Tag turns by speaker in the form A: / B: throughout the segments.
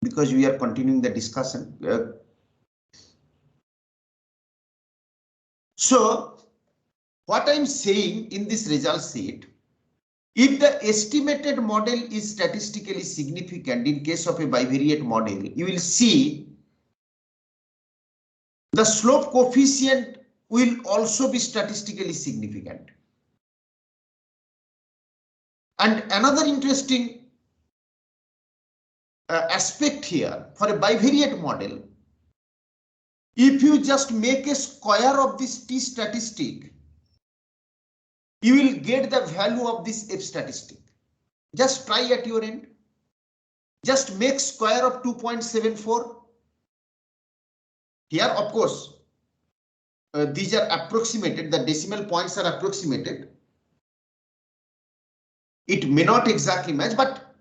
A: because we are continuing the discussion. So what I'm saying in this result sheet, if the estimated model is statistically significant in case of a bivariate model, you will see the slope coefficient will also be statistically significant. And another interesting aspect here for a bivariate model, if you just make a square of this t statistic, you will get the value of this f statistic. Just try at your end. Just make square of 2.74. Here, of course, these are approximated. The decimal points are approximated. It may not exactly match, but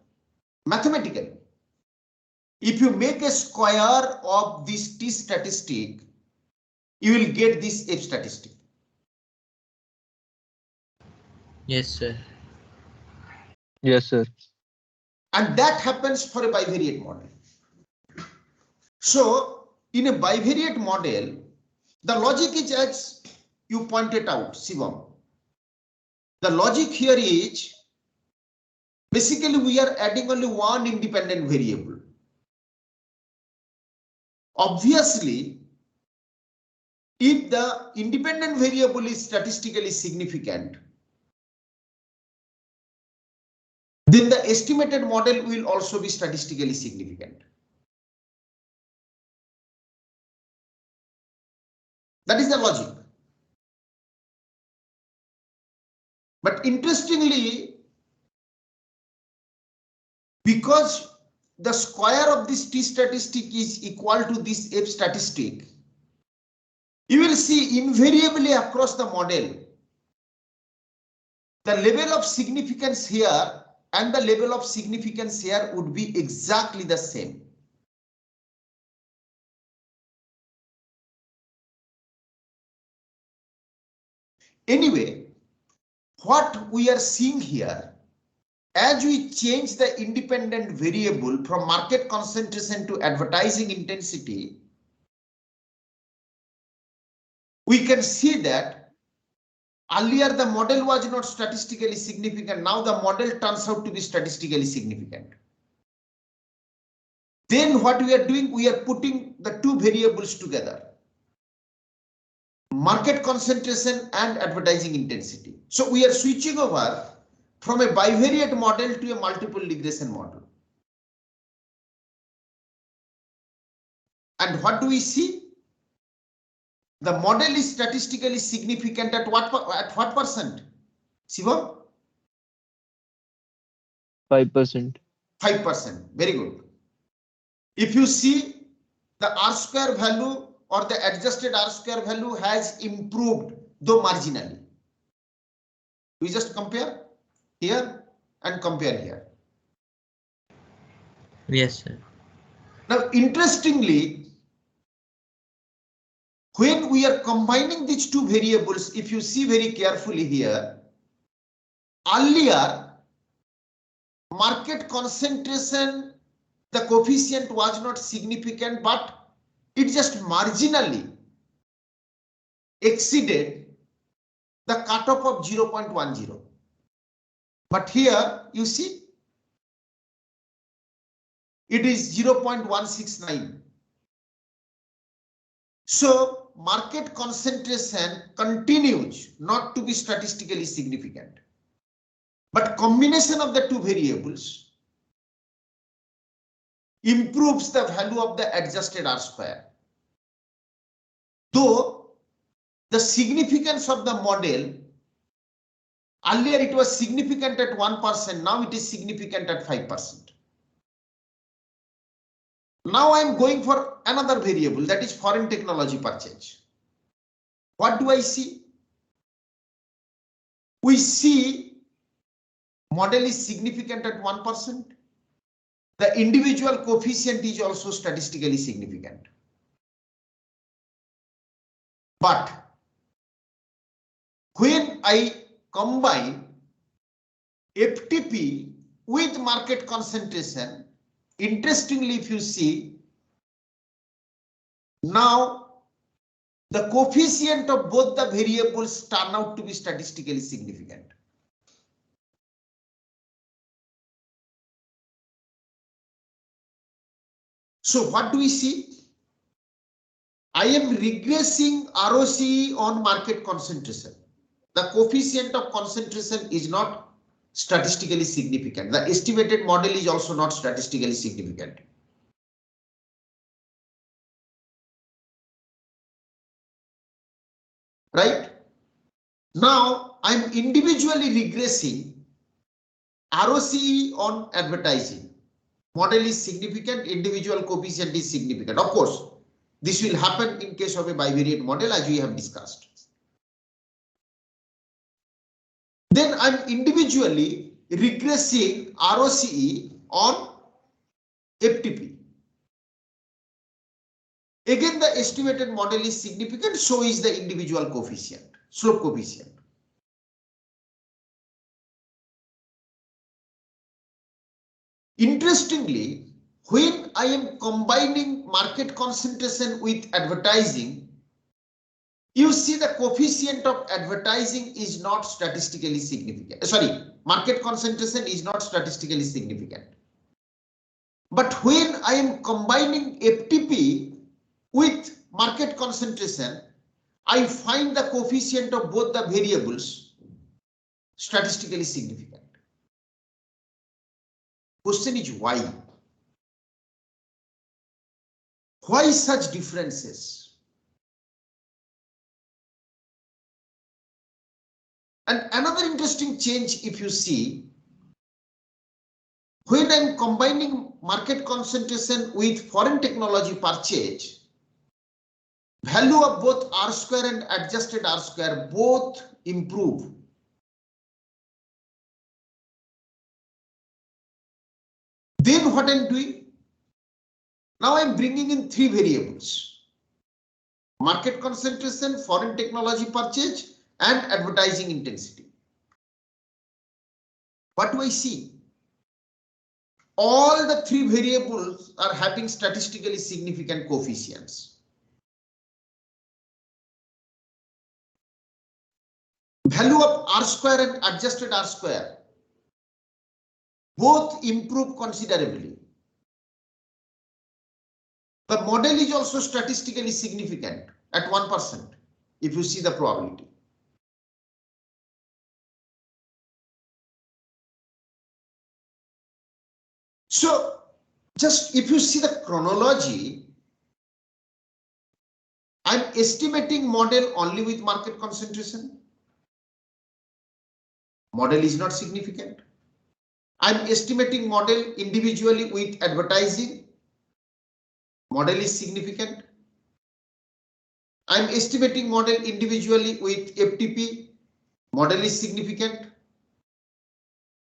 A: mathematically, if you make a square of this t statistic, you will get this f statistic.
B: Yes, sir.
C: Yes, sir.
A: And that happens for a bivariate model. So in a bivariate model, the logic is as you pointed out, Shivam. The logic here is basically we are adding only one independent variable. Obviously, if the independent variable is statistically significant, then the estimated model will also be statistically significant. That is the logic. But interestingly, because the square of this t statistic is equal to this f statistic, you will see invariably across the model, the level of significance here and the level of significance here would be exactly the same. Anyway, what we are seeing here, as we change the independent variable from market concentration to advertising intensity, we can see that earlier the model was not statistically significant. Now the model turns out to be statistically significant. Then what we are doing, we are putting the two variables together, market concentration and advertising intensity. So we are switching over from a bivariate model to a multiple regression model. And what do we see? The model is statistically significant at what percent? Shiva?
C: 5%.
A: 5%. Very good. If you see, the R square value or the adjusted R square value has improved, though marginally. We just compare here and compare here.
B: Yes, sir.
A: Now, interestingly, when we are combining these two variables, if you see very carefully here, earlier market concentration, the coefficient was not significant, but it just marginally exceeded the cutoff of 0.10. But here you see it is 0.169. So market concentration continues not to be statistically significant. But combination of the two variables improves the value of the adjusted R square. Though the significance of the model, earlier it was significant at 1%, now it is significant at 5%. Now I am going for another variable, that is foreign technology purchase. What do I see? We see model is significant at 1%. The individual coefficient is also statistically significant. But when I combine FTP with market concentration, Interestingly, if you see, now the coefficient of both the variables turn out to be statistically significant. So what do we see? I am regressing ROCE on market concentration. The coefficient of concentration is not statistically significant. The estimated model is also not statistically significant. Right? Now I'm individually regressing ROCE on advertising. Model is significant, individual coefficient is significant. Of course, this will happen in case of a bivariate model, as we have discussed. Then I'm individually regressing ROCE on FTP. Again, the estimated model is significant, so is the individual coefficient, slope coefficient. Interestingly, when I am combining market concentration with advertising, you see the coefficient of advertising is not statistically significant. Sorry, market concentration is not statistically significant. But when I am combining FTP with market concentration, I find the coefficient of both the variables statistically significant. Question is why? Why such differences? And another interesting change, if you see, when I'm combining market concentration with foreign technology purchase, value of both R square and adjusted R square both improve. Then what I'm doing? Now I'm bringing in three variables: market concentration, foreign technology purchase, and advertising intensity. What do I see? All the three variables are having statistically significant coefficients. Value of R square and adjusted R square both improve considerably. The model is also statistically significant at 1% if you see the probability. So just if you see the chronology, I'm estimating model only with market concentration. Model is not significant. I'm estimating model individually with advertising. Model is significant. I'm estimating model individually with FTP. Model is significant.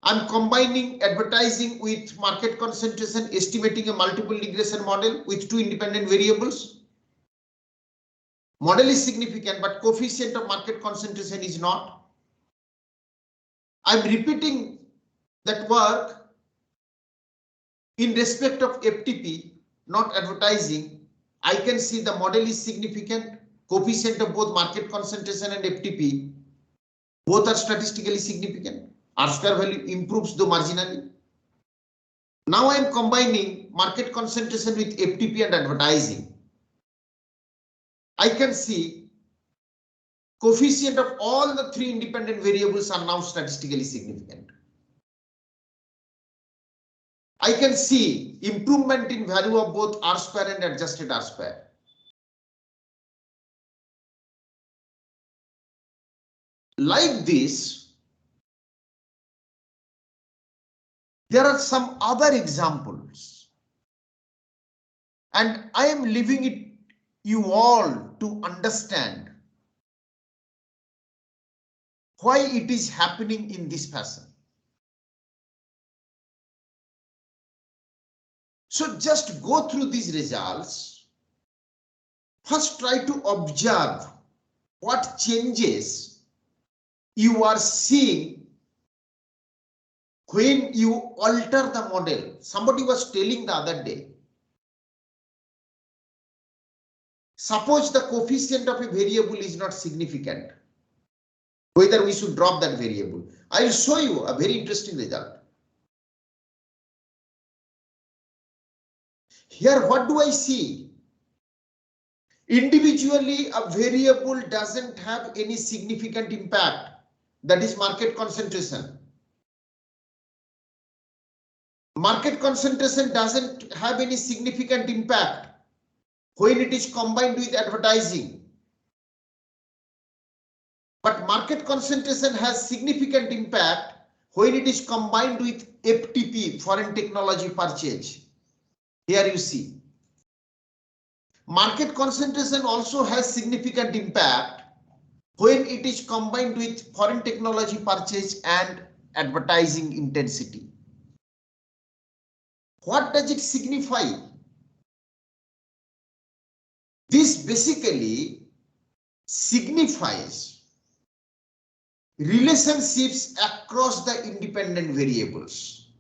A: I'm combining advertising with market concentration, estimating a multiple regression model with two independent variables. Model is significant, but coefficient of market concentration is not. I'm repeating that work in respect of FTP, not advertising. I can see the model is significant, coefficient of both market concentration and FTP, both are statistically significant. R square value improves though marginally. Now I am combining market concentration with FTP and advertising. I can see coefficient of all the three independent variables are now statistically significant. I can see improvement in value of both R square and adjusted R square. Like this, there are some other examples, and I am leaving it you all to understand why it is happening in this fashion. So just go through these results. First, try to observe what changes you are seeing when you alter the model, somebody was telling the other day, suppose the coefficient of a variable is not significant, whether we should drop that variable. I will show you a very interesting result. Here, what do I see? Individually, a variable doesn't have any significant impact. That is market concentration. Market concentration doesn't have any significant impact when it is combined with advertising. But market concentration has significant impact when it is combined with FTP, foreign technology purchase. Here you see. Market concentration also has significant impact when it is combined with foreign technology purchase and advertising intensity. What does it signify? This basically signifies relationships across the independent variables.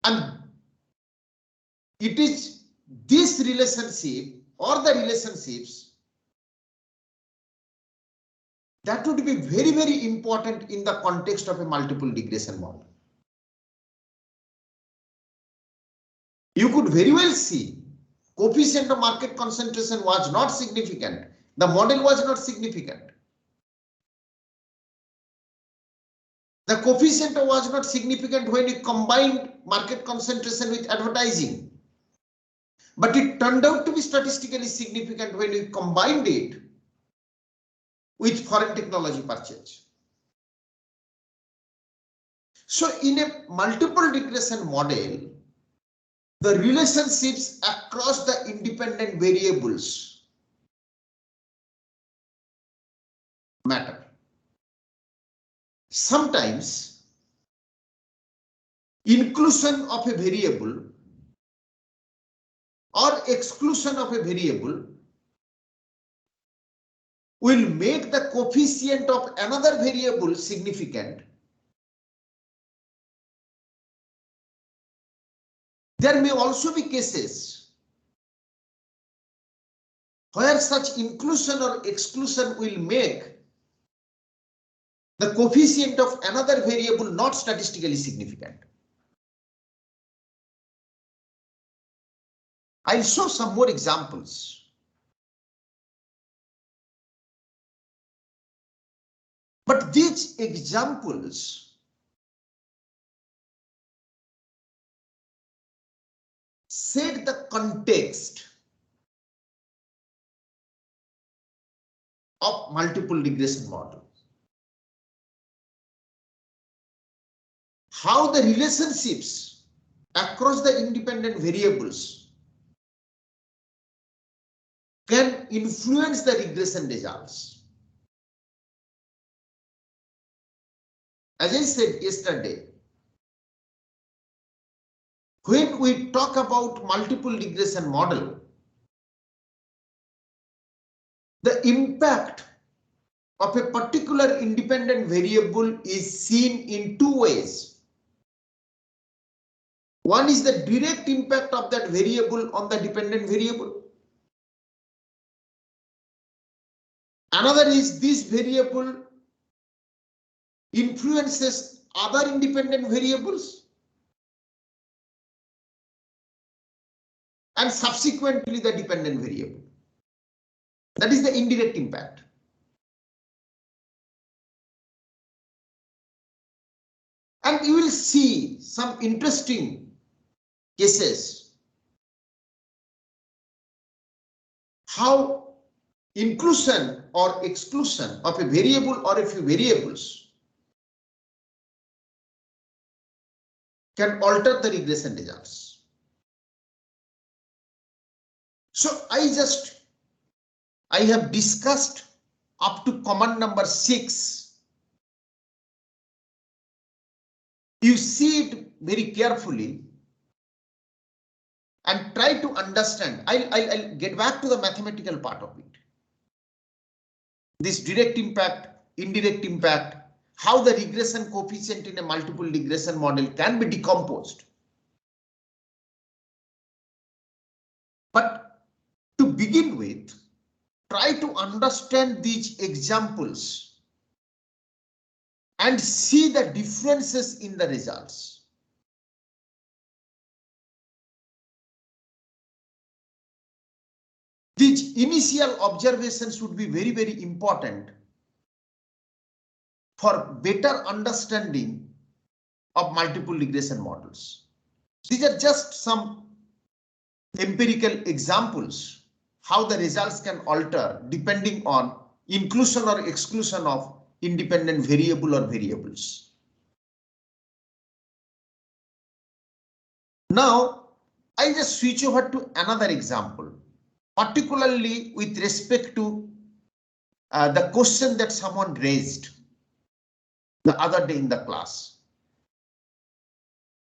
A: And it is this relationship or the relationships that would be very, very important in the context of a multiple regression model. You could very well see coefficient of market concentration was not significant. The model was not significant. The coefficient was not significant when you combined market concentration with advertising. But it turned out to be statistically significant when you combined it with foreign technology purchase. So in a multiple regression model, the relationships across the independent variables matter. Sometimes inclusion of a variable or exclusion of a variable will make the coefficient of another variable significant. There may also be cases where such inclusion or exclusion will make the coefficient of another variable not statistically significant. I'll show some more examples. But these examples set the context of multiple regression model. How the relationships across the independent variables can influence the regression results. As I said yesterday, when we talk about multiple regression model, the impact of a particular independent variable is seen in two ways. One is the direct impact of that variable on the dependent variable. Another is this variable influences other independent variables and subsequently the dependent variable. That is the indirect impact. And you will see some interesting cases how inclusion or exclusion of a variable or a few variables can alter the regression results. So I have discussed up to command number 6. You see it very carefully and try to understand. I'll get back to the mathematical part of it. This direct impact indirect impact, how the regression coefficient in a multiple regression model can be decomposed. But to begin with, try to understand these examples and see the differences in the results. These initial observations would be very, very important for better understanding of multiple regression models. These are just some empirical examples how the results can alter depending on inclusion or exclusion of independent variable or variables. Now, I just switch over to another example, particularly with respect to the question that someone raised the other day in the class.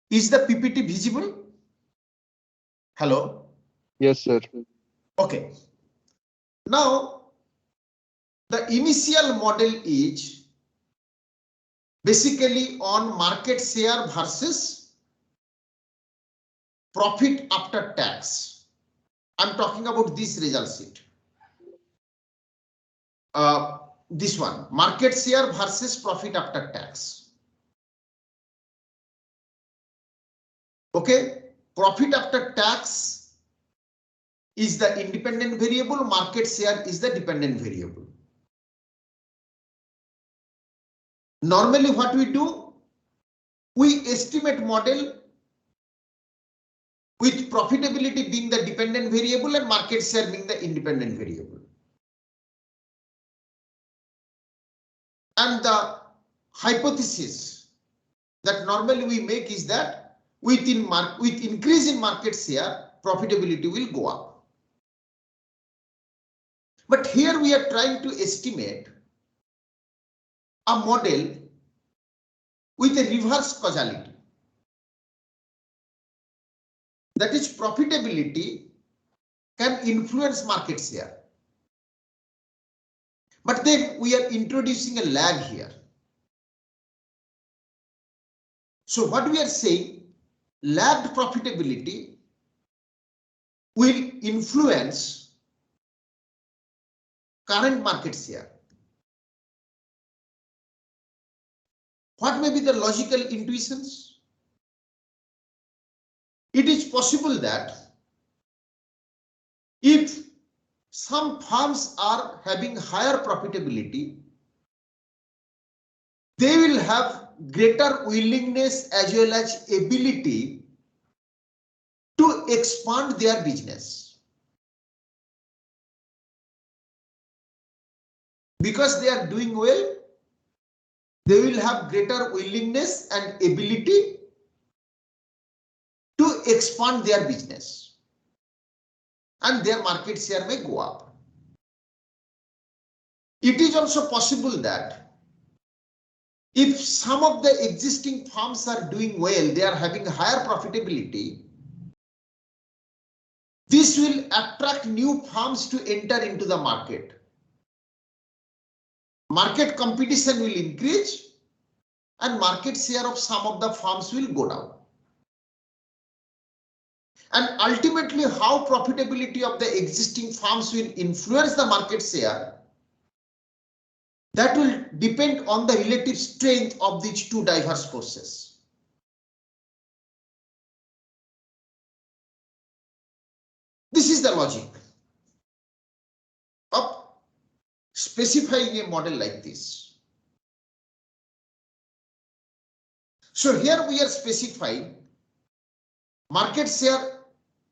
A: Is the PPT visible? Hello?
C: Yes, sir.
A: Okay. Now, the initial model is basically on market share versus profit after tax. I'm talking about this result sheet. This one, market share versus profit after tax. Okay, profit after tax is the independent variable, market share is the dependent variable. Normally what we do, we estimate model with profitability being the dependent variable and market share being the independent variable. And the hypothesis that normally we make is that with increase in market share, profitability will go up. But here we are trying to estimate a model with a reverse causality. That is, profitability can influence market share. But then we are introducing a lag here. So what we are saying, lagged profitability will influence current market share. What may be the logical intuitions? It is possible that if some firms are having higher profitability, they will have greater willingness as well as ability to expand their business. Because they are doing well, they will have greater willingness and ability to expand their business, and their market share may go up. It is also possible that if some of the existing firms are doing well, they are having higher profitability, this will attract new firms to enter into the market. Market competition will increase and market share of some of the firms will go down. And ultimately, how profitability of the existing firms will influence the market share, that will depend on the relative strength of these two diverse forces. This is the logic of specifying a model like this. So here we are specifying market share,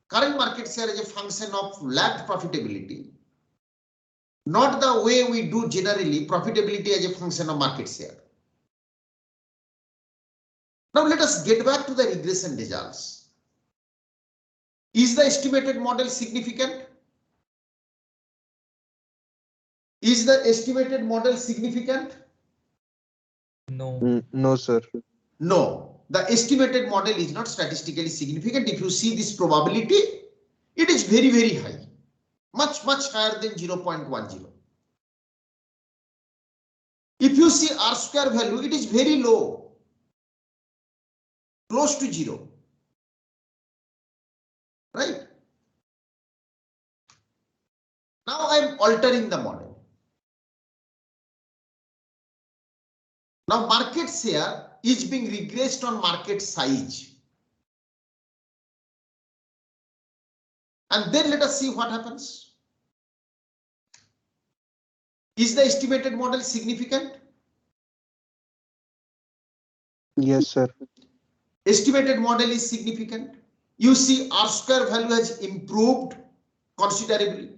A: current market share is a function of lagged profitability, not the way we do generally, profitability as a function of market share. Now let us get back to the regression results. Is the estimated model significant? Is the estimated model significant?
B: No.
C: No, sir.
A: No, the estimated model is not statistically significant. If you see this probability, it is very, very high, much higher than 0.10. If you see R square value, it is very low, close to 0, right? Now I am altering the model. Now market share is being regressed on market size. And then let us see what happens. Is the estimated model significant?
C: Yes, sir.
A: Estimated model is significant. You see R square value has improved considerably.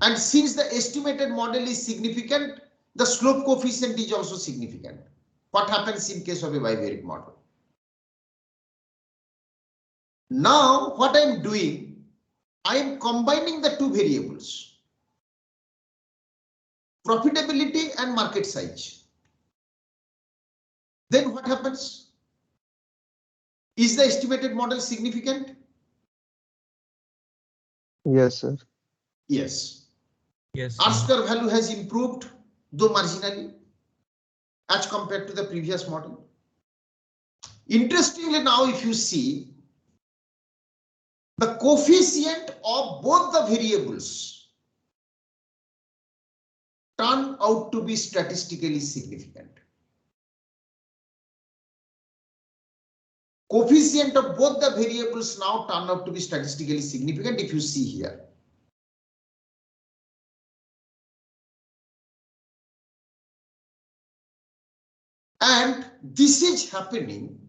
A: And since the estimated model is significant, the slope coefficient is also significant. What happens in case of a bivariate model? Now, what I am doing, I am combining the two variables, profitability and market size. Then what happens? Is the estimated model significant?
C: Yes, sir.
A: Yes.
B: Yes,
A: R
B: sir.
A: square value has improved, though marginally, as compared to the previous model. Interestingly, now if you see, the coefficient of both the variables turn out to be statistically significant. Coefficient of both the variables now turn out to be statistically significant if you see here. And this is happening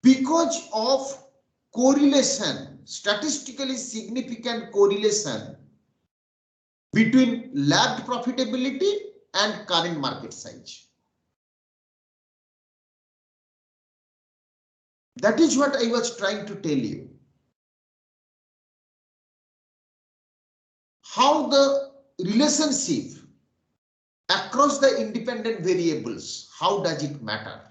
A: because of correlation, statistically significant correlation between lagged profitability and current market size. That is what I was trying to tell you. How the relationship across the independent variables, how does it matter?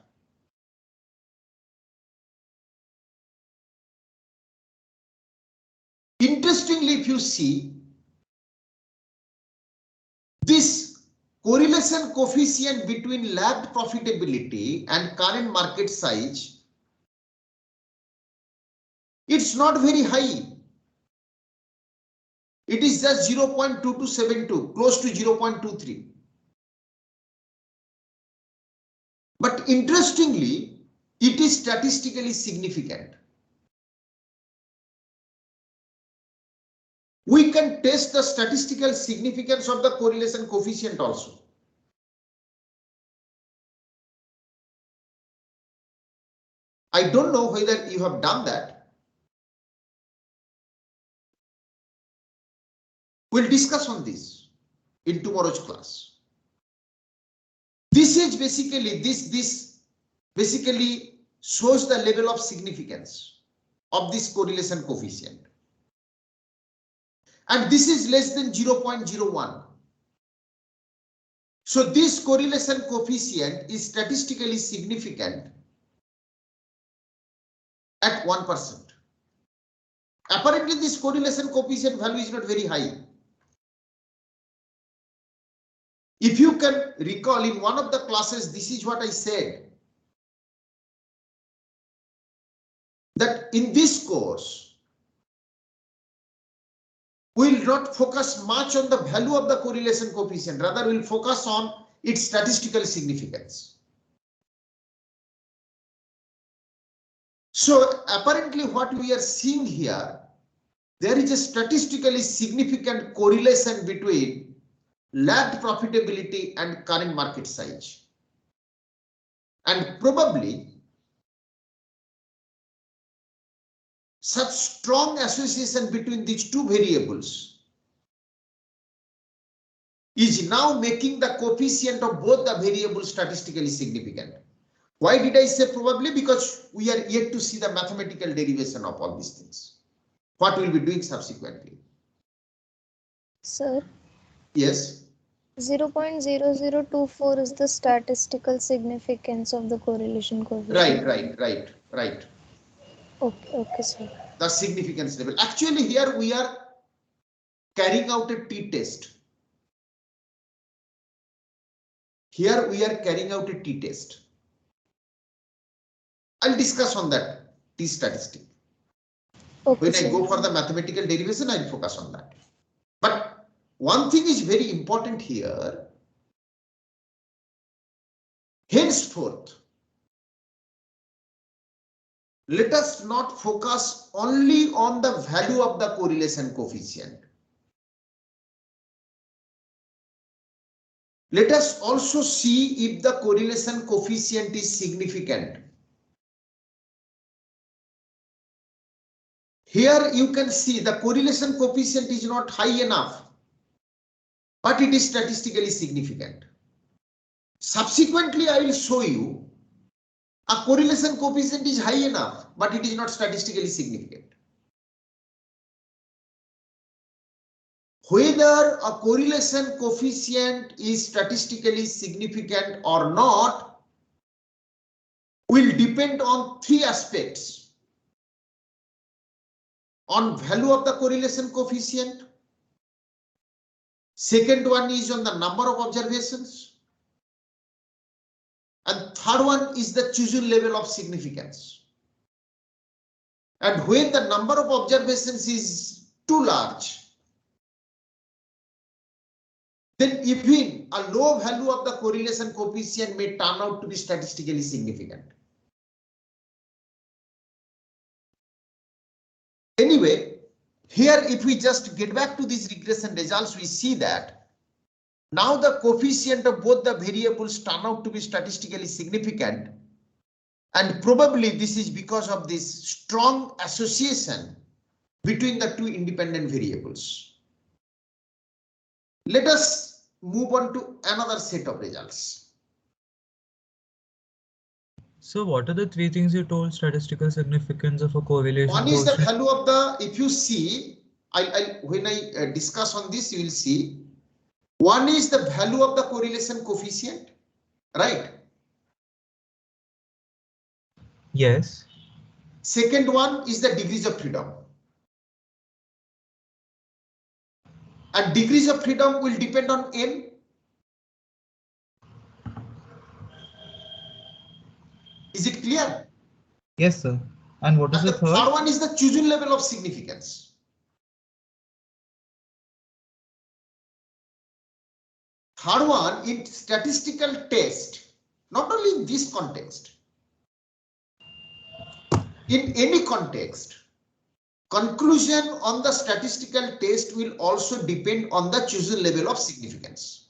A: Interestingly, if you see, this correlation coefficient between lagged profitability and current market size, it's not very high. It is just 0.2272, close to 0.23. But interestingly, it is statistically significant. We can test the statistical significance of the correlation coefficient also. I don't know whether you have done that. We'll discuss on this in tomorrow's class. This is basically, this basically shows the level of significance of this correlation coefficient. And this is less than 0.01. So this correlation coefficient is statistically significant at 1%. Apparently, this correlation coefficient value is not very high. If you can recall, in one of the classes, this is what I said, that in this course, we will not focus much on the value of the correlation coefficient, rather we will focus on its statistical significance. So apparently what we are seeing here, there is a statistically significant correlation between lagged profitability and current market size. And probably such strong association between these two variables is now making the coefficient of both the variables statistically significant. Why did I say probably? Because we are yet to see the mathematical derivation of all these things. What we'll be doing subsequently.
D: Sir,
A: Yes.
D: 0.0024 is the statistical significance of the correlation coefficient.
A: Right.
D: Okay, sir.
A: The significance level. Actually, here we are carrying out a t-test. Here we are carrying out a t-test. I'll discuss on that t-statistic.
D: Okay,
A: When I
D: sir.
A: go for the mathematical derivation, I'll focus on that. But one thing is very important here. Henceforth, let us not focus only on the value of the correlation coefficient. Let us also see if the correlation coefficient is significant. Here you can see the correlation coefficient is not high enough, but it is statistically significant. Subsequently, I will show you a correlation coefficient is high enough, but it is not statistically significant. Whether a correlation coefficient is statistically significant or not will depend on three aspects. On value of the correlation coefficient. Second one is on the number of observations. And third one is the chosen level of significance. And when the number of observations is too large, then even a low value of the correlation coefficient may turn out to be statistically significant. Anyway, here if we just get back to these regression results, we see that now the coefficient of both the variables turn out to be statistically significant, and probably this is because of this strong association between the two independent variables. Let us move on to another set of results.
B: So what are the three things you told statistical significance of a correlation?
A: One is the value of the, if you see, when I discuss on this, you will see. One is the value of the correlation coefficient, right?
B: Yes.
A: Second one is the degrees of freedom. And degrees of freedom will depend on n. Is it clear?
B: Yes, sir. And what is
A: And
B: the
A: the
B: third?
A: third one is the chosen level of significance. Third one, in statistical test, not only in this context, in any context, conclusion on the statistical test will also depend on the chosen level of significance.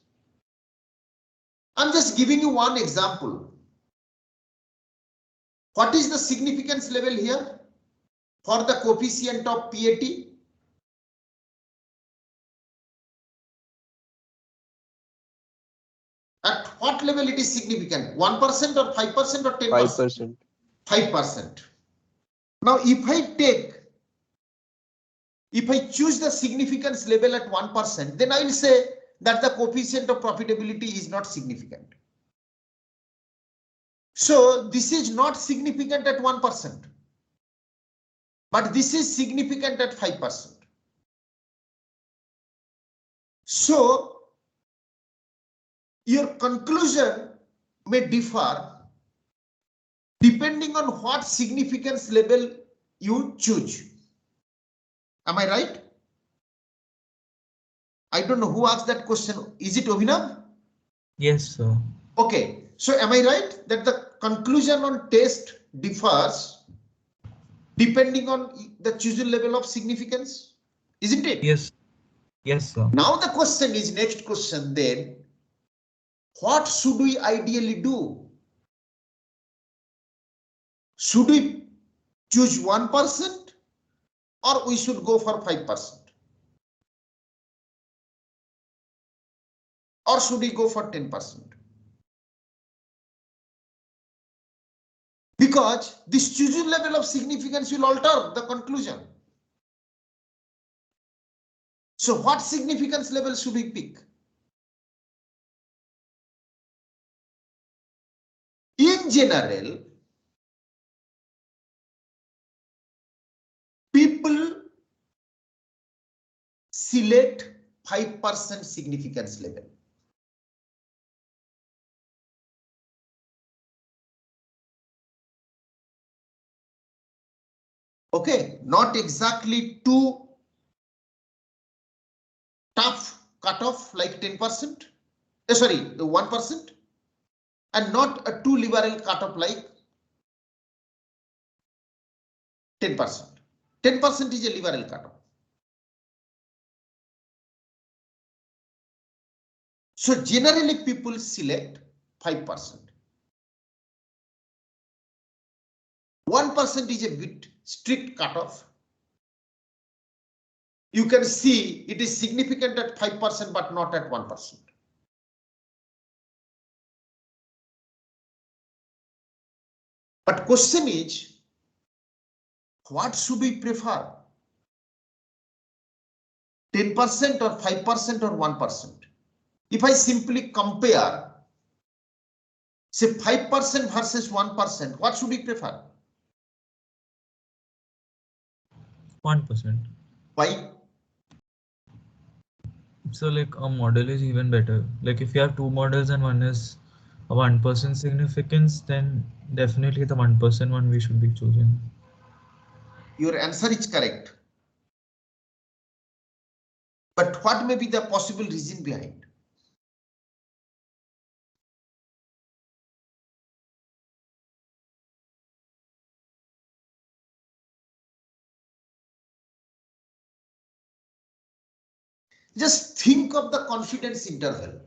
A: I'm just giving you one example. What is the significance level here for the coefficient of PAT? At what level it is significant? 1% or 5% or 10%?
C: 5%.
A: 5%. Now, if I choose the significance level at 1%, then I will say that the coefficient of profitability is not significant. So this is not significant at 1%, but this is significant at 5%. So your conclusion may differ depending on what significance level you choose. Am I right? I don't know who asked that question. Is it Abhinav?
B: Yes, sir.
A: Okay. So am I right that the conclusion on test differs depending on the chosen level of significance? Isn't it?
B: Yes. Yes, sir.
A: Now the question is, next question then, what should we ideally do? Should we choose 1% or we should go for 5%? Or should we go for 10%? Because this chosen level of significance will alter the conclusion. So what significance level should we pick? In general, people select 5% significance level. Okay, not exactly too tough cutoff like 10%, sorry, 1%, and not a too liberal cutoff like 10%. 10% is a liberal cutoff. So generally people select 5%. 1% is a bit strict cutoff. You can see it is significant at 5% but not at 1%. But question is, what should we prefer? 10% or 5% or 1%? If I simply compare, say 5% versus 1%, what should we prefer?
B: 1%.
A: Why?
B: So like a model is even better. Like if you have two models and one is a 1% significance, then definitely the 1% one we should be choosing.
A: Your answer is correct. But what may be the possible reason behind? Just think of the confidence interval.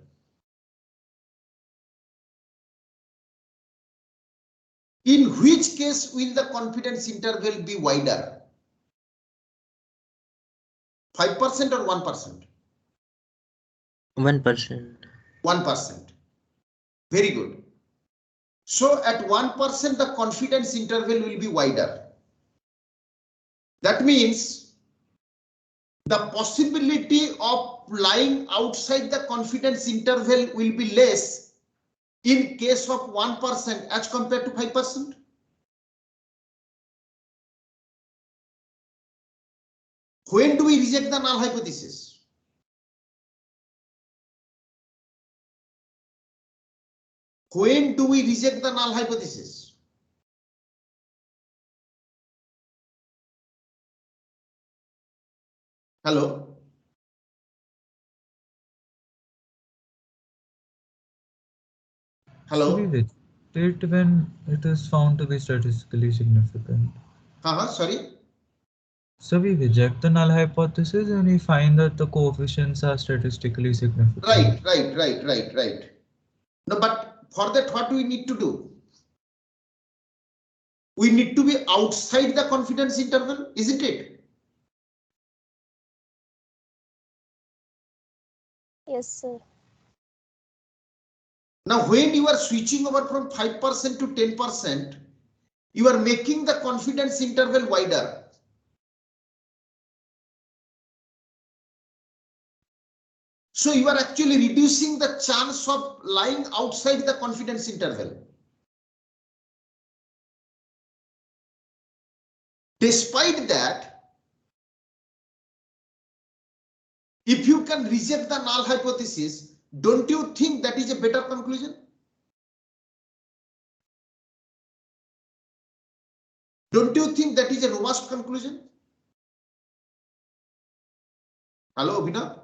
A: In which case will the confidence interval be wider? 5% or 1%?
E: 1%.
A: 1%. Very good. So at 1% the confidence interval will be wider. That means the possibility of lying outside the confidence interval will be less in case of 1% as compared to 5%. When do we reject the null hypothesis? When do we reject the null hypothesis? Hello? Hello?
B: So we reject it when it is found to be statistically significant.
A: Sorry?
B: So we reject the null hypothesis and we find that the coefficients are statistically significant.
A: Right. No, but for that, what do we need to do? We need to be outside the confidence interval, isn't it?
D: Yes, sir.
A: Now, when you are switching over from 5% to 10%, you are making the confidence interval wider. So you are actually reducing the chance of lying outside the confidence interval. Despite that, if you can reject the null hypothesis, don't you think that is a better conclusion? Don't you think that is a robust conclusion? Hello, Abhinav?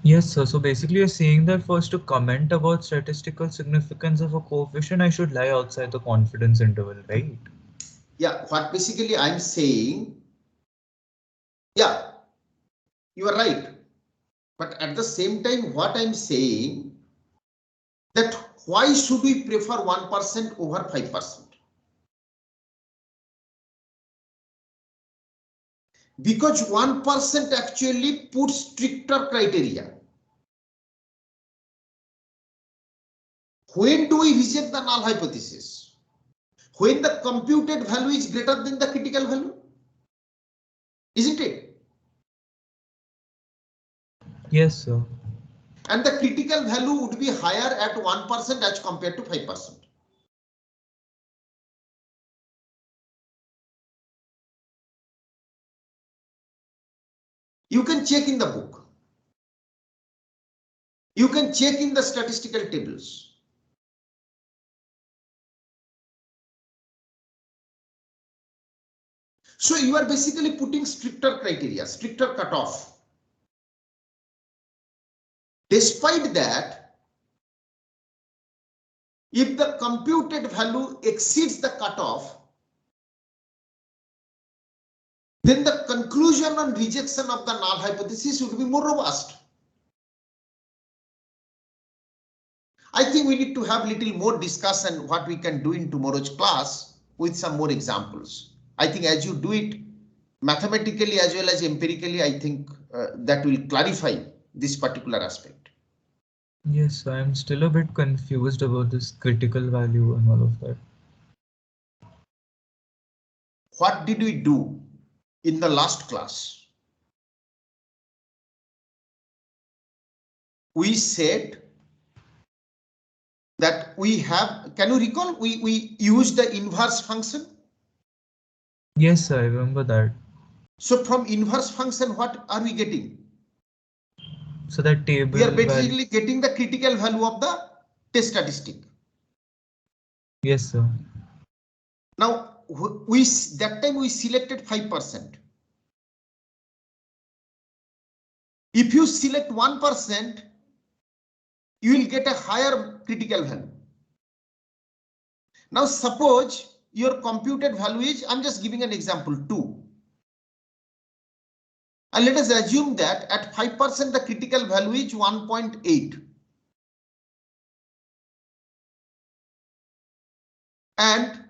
B: Yes, sir. So basically you're saying that first to comment about statistical significance of a coefficient, I should lie outside the confidence interval, right?
A: Yeah, what basically I'm saying, yeah, you are right. But at the same time, what I'm saying that why should we prefer 1% over 5%? Because 1% actually puts stricter criteria. When do we reject the null hypothesis? When the computed value is greater than the critical value, isn't it?
B: Yes, sir.
A: And the critical value would be higher at 1% as compared to 5%. You can check in the book. You can check in the statistical tables. So you are basically putting stricter criteria, stricter cutoff. Despite that, if the computed value exceeds the cutoff, then the conclusion on rejection of the null hypothesis would be more robust. I think we need to have little more discussion what we can do in tomorrow's class with some more examples. I think as you do it mathematically as well as empirically, I think that will clarify this particular aspect.
B: Yes, I'm still a bit confused about this critical value and all of that.
A: What did we do in the last class? We said that we have, can you recall, we used the inverse function?
B: Yes, I remember that.
A: So from inverse function, what are we getting?
B: So that table
A: We are basically
B: value.
A: getting the critical value of the test statistic.
B: Yes, sir.
A: Now, that time we selected 5%. If you select 1%, you will get a higher critical value. Now, suppose your computed value is, I'm just giving an example, 2. And let us assume that at 5% the critical value is 1.8. And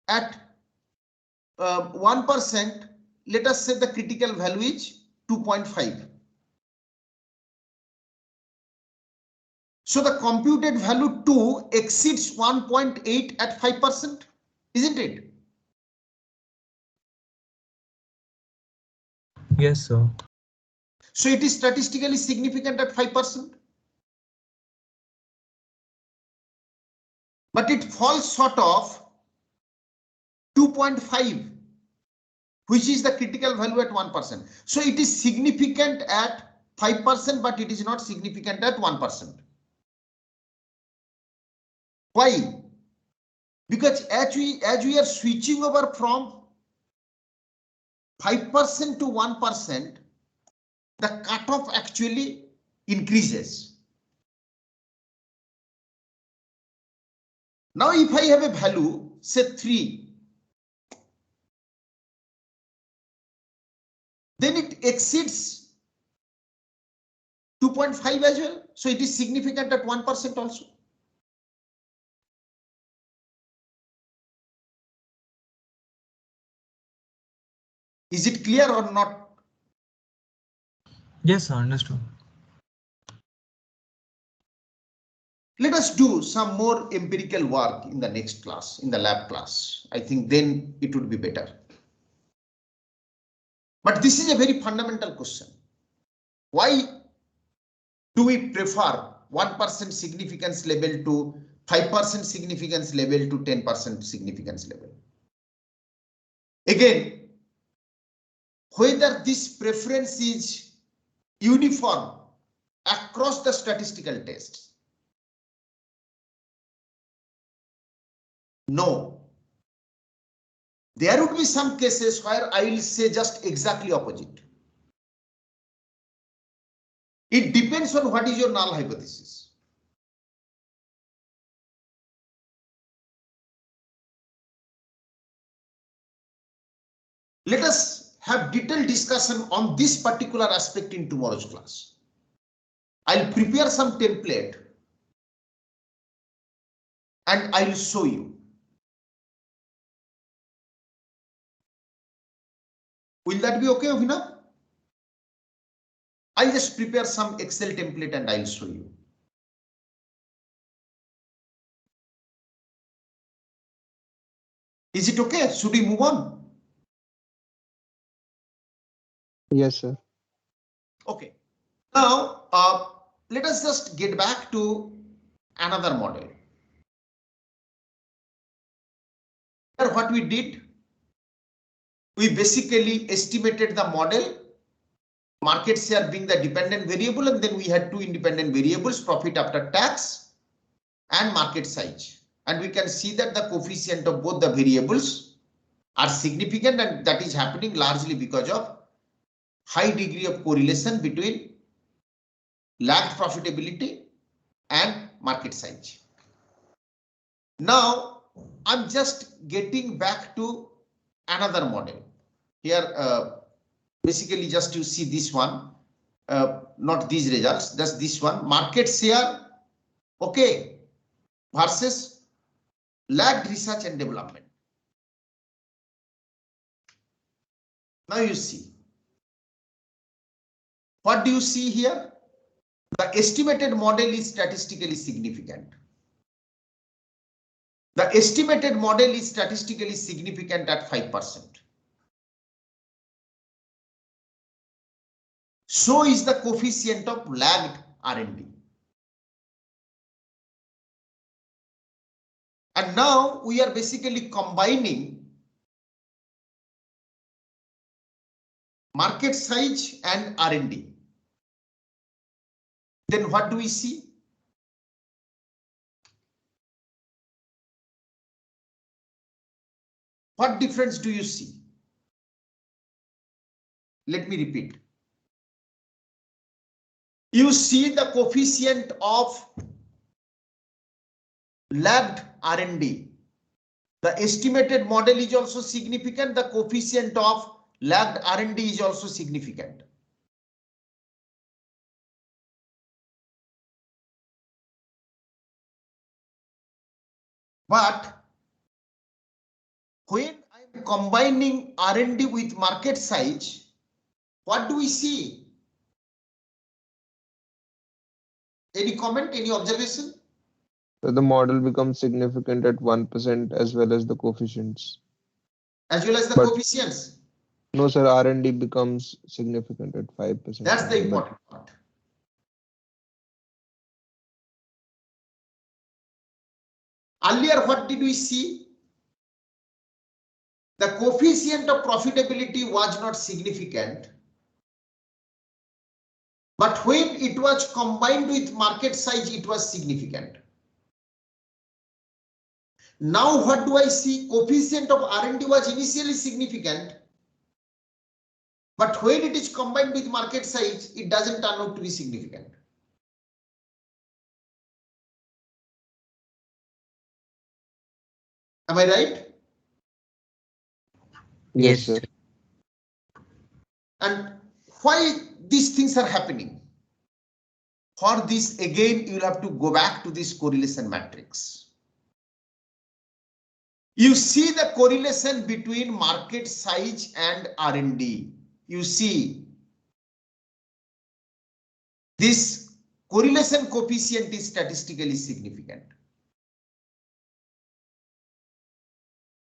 A: at 1%, let us say the critical value is 2.5. So the computed value 2 exceeds 1.8 at 5%, isn't it?
B: Yes, sir.
A: So it is statistically significant at 5%. But it falls short of 2.5, which is the critical value at 1%. So it is significant at 5%, but it is not significant at 1%. Why? Because as we are switching over from 5% to 1%, the cutoff actually increases. Now, if I have a value, say 3, then it exceeds 2.5 as well. So it is significant at 1% also. Is it clear or not?
B: Yes, sir, understood.
A: Let us do some more empirical work in the next class, in the lab class. I think then it would be better. But this is a very fundamental question. Why do we prefer 1% significance level to 5% significance level to 10% significance level? Again, whether this preference is uniform across the statistical tests. No. There would be some cases where I will say just exactly opposite. It depends on what is your null hypothesis. Let us have detailed discussion on this particular aspect in tomorrow's class. I'll prepare some template and I'll show you. Will that be okay, Avina? I'll just prepare some Excel template and I'll show you. Is it okay? Should we move on?
C: Yes, sir.
A: Okay. Now, let us just get back to another model. Here what we did, we basically estimated the model market share being the dependent variable, and then we had two independent variables, profit after tax and market size. And we can see that the coefficient of both the variables are significant, and that is happening largely because of high degree of correlation between lagged profitability and market size. Now, I'm just getting back to another model. Here, basically just you see this one, not these results, just this one, market share, okay, versus lagged research and development. Now you see. What do you see here? The estimated model is statistically significant. The estimated model is statistically significant at 5%. So is the coefficient of lagged R&D. And now we are basically combining market size and R&D. Then what do we see? What difference do you see? Let me repeat. You see the coefficient of lagged R&D. The estimated model is also significant. The coefficient of lagged R&D is also significant. But when I'm combining R&D with market size, what do we see? Any comment, any observation?
C: So the model becomes significant at 1% as well as the coefficients.
A: As well as the
C: But
A: coefficients?
C: no, sir, R&D becomes significant at 5%.
A: That's the important part. Earlier, what did we see? The coefficient of profitability was not significant. But when it was combined with market size, it was significant. Now what do I see? Coefficient of R&D was initially significant. But when it is combined with market size, it doesn't turn out to be significant. Am I right?
C: Yes, sir.
A: And why these things are happening? For this, again, you will have to go back to this correlation matrix. You see the correlation between market size and R&D. You see this correlation coefficient is statistically significant.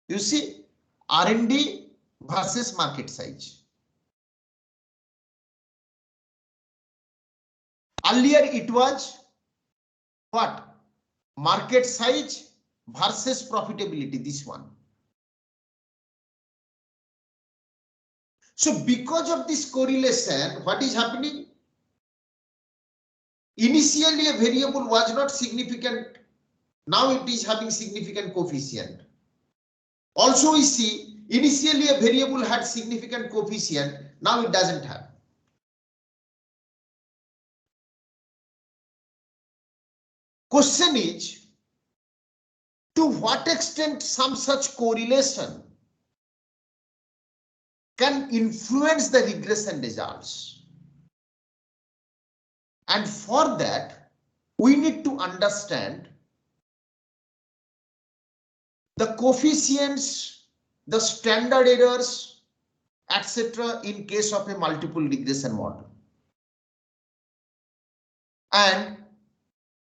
A: You see R&D versus market size. Earlier it was what? Market size versus profitability, this one. So because of this correlation, what is happening? Initially a variable was not significant. Now it is having significant coefficient. Also we see initially a variable had significant coefficient. Now it doesn't have. Question is, to what extent some such correlation can influence the regression results? And for that, we need to understand the coefficients, the standard errors, etc. in case of a multiple regression model. And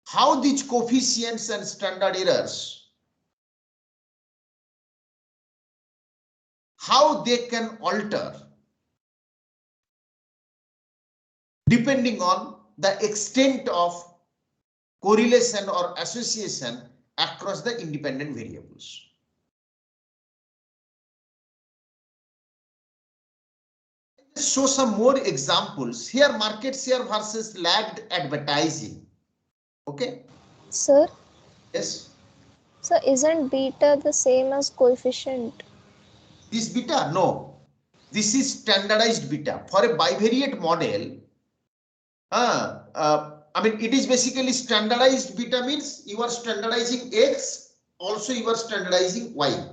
A: how these coefficients and standard errors, how they can alter depending on the extent of correlation or association across the independent variables. show some more examples. Here market share versus lagged advertising. Okay.
D: Sir,
A: Yes.
D: so isn't beta the same as coefficient?
A: This beta? No. This is standardized beta. For a bivariate model, I mean, it is basically standardized beta means you are standardizing X, also you are standardizing Y.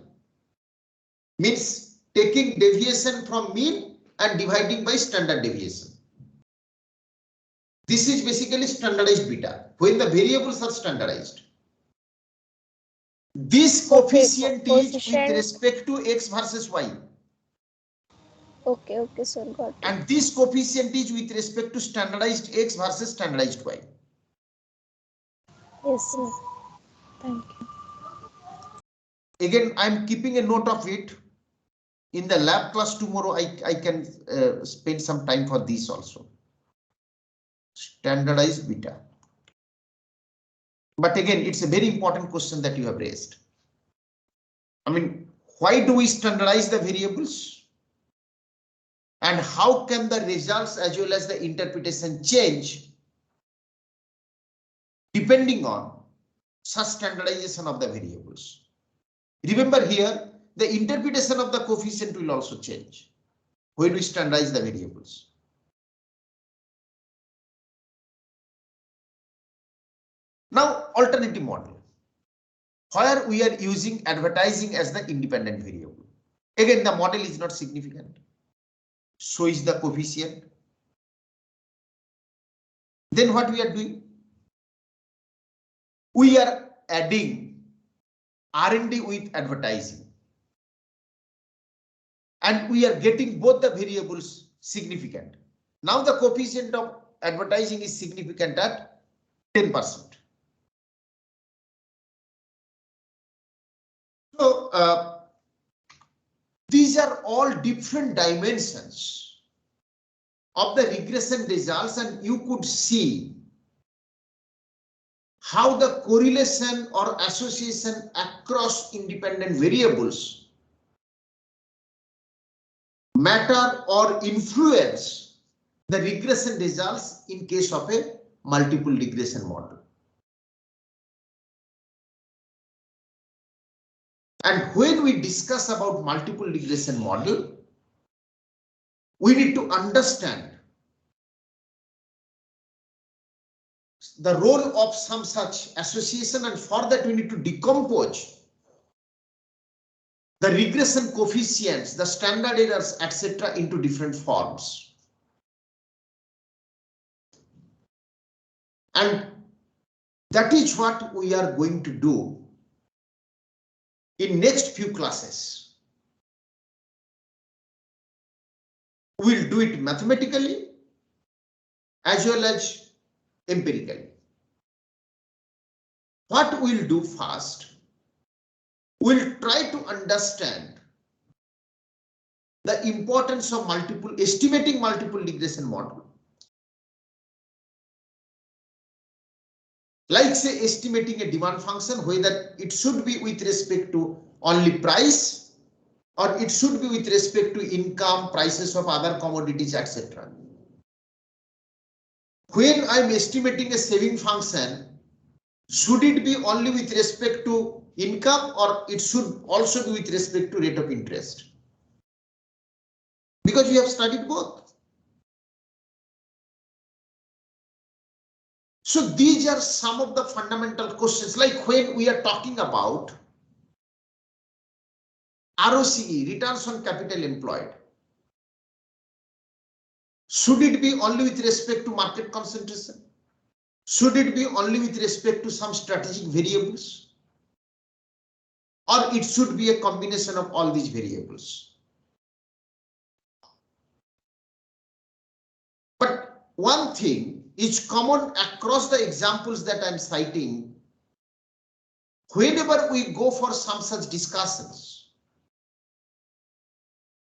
A: Means taking deviation from mean and dividing by standard deviation. This is basically standardized beta when the variables are standardized. This coefficient is with respect to X versus Y.
D: Okay, sir, got it.
A: And this coefficient is with respect to standardized X versus standardized Y.
D: Yes, sir. Thank you.
A: Again, I'm keeping a note of it. In the lab class tomorrow, I can spend some time for this also. Standardized beta. But again, it's a very important question that you have raised. I mean, why do we standardize the variables? And how can the results as well as the interpretation change depending on such standardization of the variables? Remember here, the interpretation of the coefficient will also change when we standardize the variables. Now, alternative model, where we are using advertising as the independent variable. Again, the model is not significant. So is the coefficient. Then what we are doing? We are adding R&D with advertising. And we are getting both the variables significant. Now the coefficient of advertising is significant at 10%. So these are all different dimensions of the regression results, and you could see how the correlation or association across independent variables matter or influence the regression results in case of a multiple regression model. And when we discuss about multiple regression model, we need to understand the role of some such association, and for that we need to decompose the regression coefficients, the standard errors, etc. into different forms. And that is what we are going to do in next few classes. We'll do it mathematically as well as empirically. What we'll do first, we'll try to understand the importance of estimating multiple regression model. Like say estimating a demand function, whether it should be with respect to only price or it should be with respect to income, prices of other commodities, etc. When I'm estimating a saving function, should it be only with respect to income or it should also be with respect to rate of interest? Because we have studied both. So these are some of the fundamental questions, like when we are talking about ROCE, returns on capital employed. Should it be only with respect to market concentration? Should it be only with respect to some strategic variables? Or it should be a combination of all these variables? But one thing is common across the examples that I'm citing. Whenever we go for some such discussions,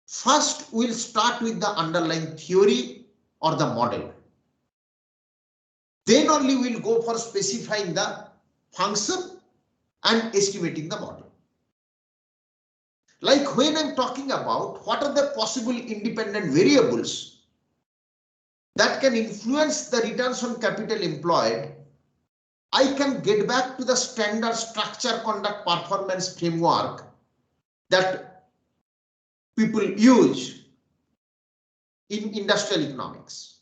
A: first we'll start with the underlying theory or the model. Then only we'll go for specifying the function and estimating the model. Like when I'm talking about what are the possible independent variables that can influence the returns on capital employed, I can get back to the standard structure conduct performance framework that people use in industrial economics.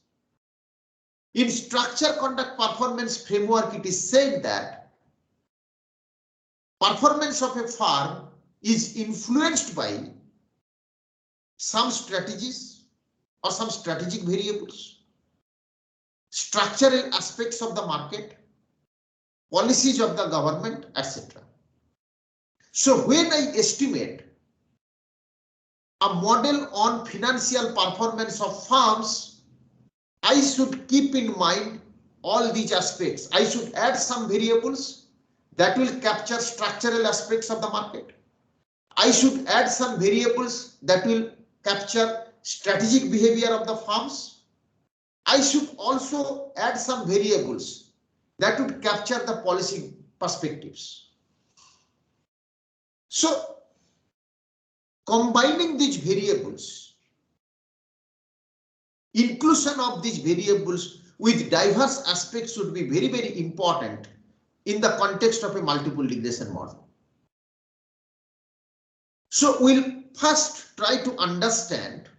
A: In structure conduct performance framework, it is said that performance of a firm is influenced by some strategies or some strategic variables, structural aspects of the market, policies of the government, etc. So when I estimate a model on financial performance of firms, I should keep in mind all these aspects. I should add some variables that will capture structural aspects of the market. I should add some variables that will capture strategic behavior of the firms. I should also add some variables that would capture the policy perspectives. So, combining these variables, inclusion of these variables with diverse aspects should be very, very important in the context of a multiple regression model. So we'll first try to understand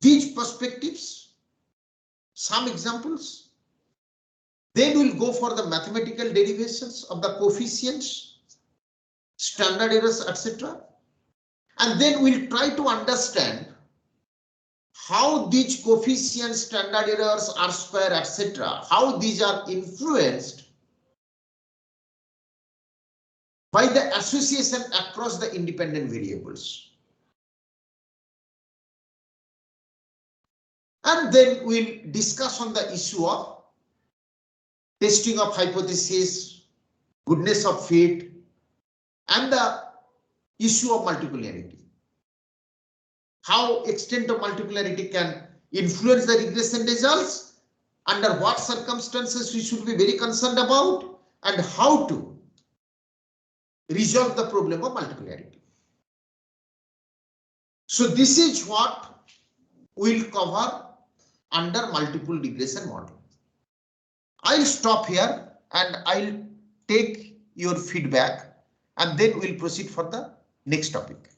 A: these perspectives, some examples. Then we'll go for the mathematical derivations of the coefficients, standard errors, etc. And then we'll try to understand how these coefficients, standard errors, R-square, etc., how these are influenced by the association across the independent variables. And then we'll discuss on the issue of testing of hypothesis, goodness of fit, and the issue of multipolarity. How extent of multipolarity can influence the regression results, under what circumstances we should be very concerned about, and how to resolve the problem of multipolarity. So this is what we'll cover under multiple regression model. I'll stop here and I'll take your feedback and then we'll proceed for the next topic.